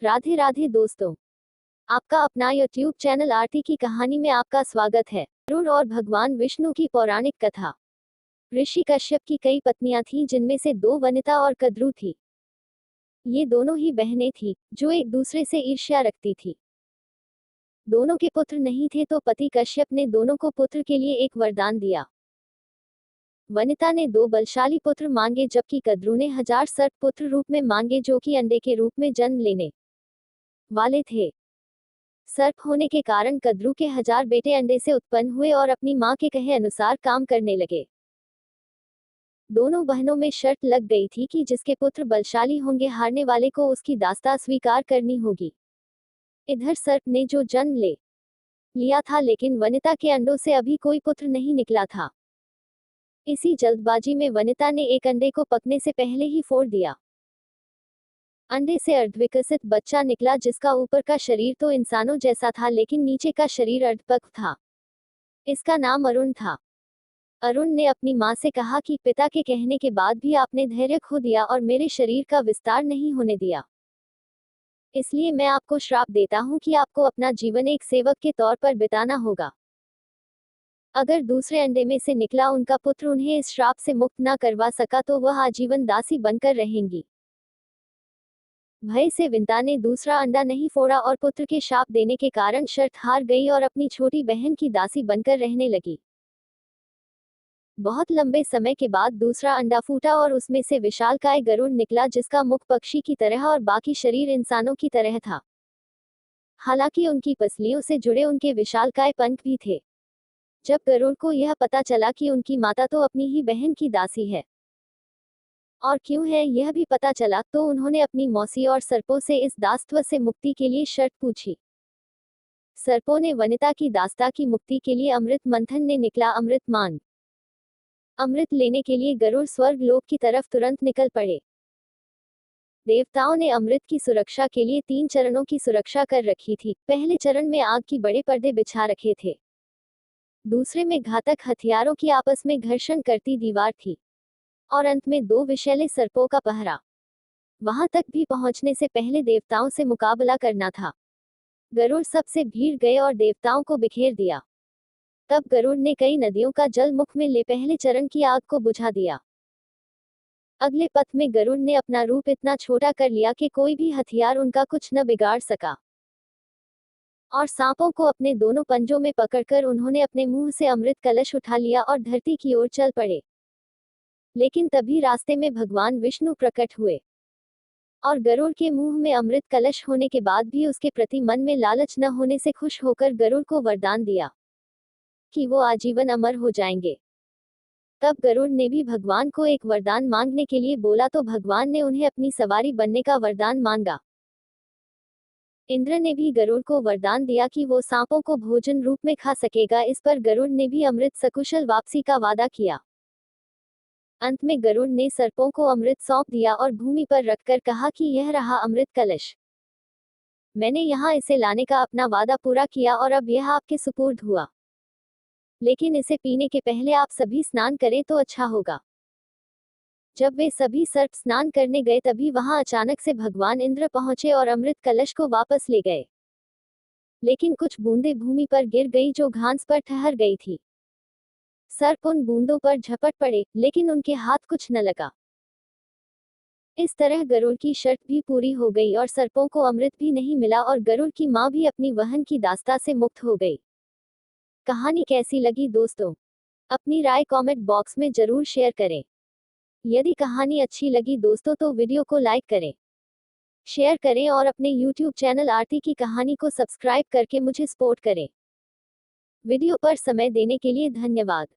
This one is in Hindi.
राधे राधे दोस्तों, आपका अपना यूट्यूब चैनल आरती की कहानी में आपका स्वागत है। गरुड़ और भगवान विष्णु की पौराणिक कथा। ऋषि कश्यप की कई पत्नियां थीं, जिनमें से दो वनिता और कद्रु थी। ये दोनों ही बहनें थीं, जो एक दूसरे से ईर्ष्या रखती थी। दोनों के पुत्र नहीं थे, तो पति कश्यप ने दोनों को पुत्र के लिए एक वरदान दिया। वनिता ने दो बलशाली पुत्र मांगे, जबकि कद्रु ने 1000 सर्प पुत्र रूप में मांगे, जो कि अंडे के रूप में जन्म लेने वाले थे। सर्प होने के कारण कद्रु के 1000 बेटे अंडे से उत्पन्न हुए और अपनी मां के कहे अनुसार काम करने लगे। दोनों बहनों में शर्त लग गई थी कि जिसके पुत्र बलशाली होंगे, हारने वाले को उसकी दास्ता स्वीकार करनी होगी। इधर सर्प ने जो जन्म ले लिया था, लेकिन वनिता के अंडों से अभी कोई पुत्र नहीं निकला था। इसी जल्दबाजी में वनिता ने एक अंडे को पकने से पहले ही फोड़ दिया। अंडे से अर्धविकसित बच्चा निकला, जिसका ऊपर का शरीर तो इंसानों जैसा था, लेकिन नीचे का शरीर अर्धपक्व था। इसका नाम अरुण था। अरुण ने अपनी मां से कहा कि पिता के कहने के बाद भी आपने धैर्य खो दिया और मेरे शरीर का विस्तार नहीं होने दिया। इसलिए मैं आपको श्राप देता हूं कि आपको अपना जीवन एक सेवक के तौर पर बिताना होगा। अगर दूसरे अंडे में से निकला उनका पुत्र उन्हें इस श्राप से मुक्त न करवा सका, तो वह आजीवन दासी बनकर रहेंगी। भय से विंता ने दूसरा अंडा नहीं फोड़ा और पुत्र के शाप देने के कारण शर्त हार गई और अपनी छोटी बहन की दासी बनकर रहने लगी। बहुत लंबे समय के बाद दूसरा अंडा फूटा और उसमें से विशालकाय गरुड़ निकला, जिसका मुख पक्षी की तरह और बाकी शरीर इंसानों की तरह था। हालांकि उनकी पसलियों से जुड़े उनके विशालकाय पंख भी थे। जब गरुड़ को यह पता चला कि उनकी माता तो अपनी ही बहन की दासी है और क्यों है यह भी पता चला, तो उन्होंने अपनी मौसी और सर्पों से इस दासत्व से मुक्ति के लिए शर्त पूछी। सर्पों ने वनिता की दास्ता की मुक्ति के लिए अमृत मंथन ने निकला अमृत मांग। अमृत लेने के लिए गरुड़ स्वर्ग लोक की तरफ तुरंत निकल पड़े। देवताओं ने अमृत की सुरक्षा के लिए 3 चरणों की सुरक्षा कर रखी थी। पहले चरण में आग की बड़े पर्दे बिछा रखे थे। दूसरे में घातक हथियारों की आपस में घर्षण करती दीवार थी और अंत में 2 विषैले सर्पों का पहरा। वहां तक भी पहुंचने से पहले देवताओं से मुकाबला करना था। गरुड़ सबसे भीड़ गए और देवताओं को बिखेर दिया। तब गरुड़ ने कई नदियों का जल मुख में ले पहले चरण की आग को बुझा दिया। अगले पथ में गरुड़ ने अपना रूप इतना छोटा कर लिया कि कोई भी हथियार उनका कुछ न बिगाड़ सका और सांपों को अपने दोनों पंजों में पकड़कर उन्होंने अपने मुंह से अमृत कलश उठा लिया और धरती की ओर चल पड़े। लेकिन तभी रास्ते में भगवान विष्णु प्रकट हुए और गरुड़ के मुंह में अमृत कलश होने के बाद भी उसके प्रति मन में लालच न होने से खुश होकर गरुड़ को वरदान दिया कि वो आजीवन अमर हो जाएंगे। तब गरुड़ ने भी भगवान को एक वरदान मांगने के लिए बोला, तो भगवान ने उन्हें अपनी सवारी बनने का वरदान मांगा। इंद्र ने भी गरुड़ को वरदान दिया कि वो सांपों को भोजन रूप में खा सकेगा। इस पर गरुड़ ने भी अमृत सकुशल वापसी का वादा किया। अंत में गरुड़ ने सर्पों को अमृत सौंप दिया और भूमि पर रखकर कहा कि यह रहा अमृत कलश। मैंने यहाँ इसे लाने का अपना वादा पूरा किया और अब यह आपके सुपुर्द हुआ। लेकिन इसे पीने के पहले आप सभी स्नान करें तो अच्छा होगा। जब वे सभी सर्प स्नान करने गए, तभी वहां अचानक से भगवान इंद्र पहुंचे और अमृत कलश को वापस ले गए। लेकिन कुछ बूंदें भूमि पर गिर गई, जो घास पर ठहर गई थी। सर्प उन बूंदों पर झपट पड़े, लेकिन उनके हाथ कुछ न लगा। इस तरह गरुड़ की शर्त भी पूरी हो गई और सर्पों को अमृत भी नहीं मिला और गरुड़ की मां भी अपनी बहन की दास्ता से मुक्त हो गई। कहानी कैसी लगी दोस्तों? अपनी राय कमेंट बॉक्स में जरूर शेयर करें। यदि कहानी अच्छी लगी दोस्तों, तो वीडियो को लाइक करें, शेयर करें और अपने YouTube चैनल आरती की कहानी को सब्सक्राइब करके मुझे सपोर्ट करें। वीडियो पर समय देने के लिए धन्यवाद।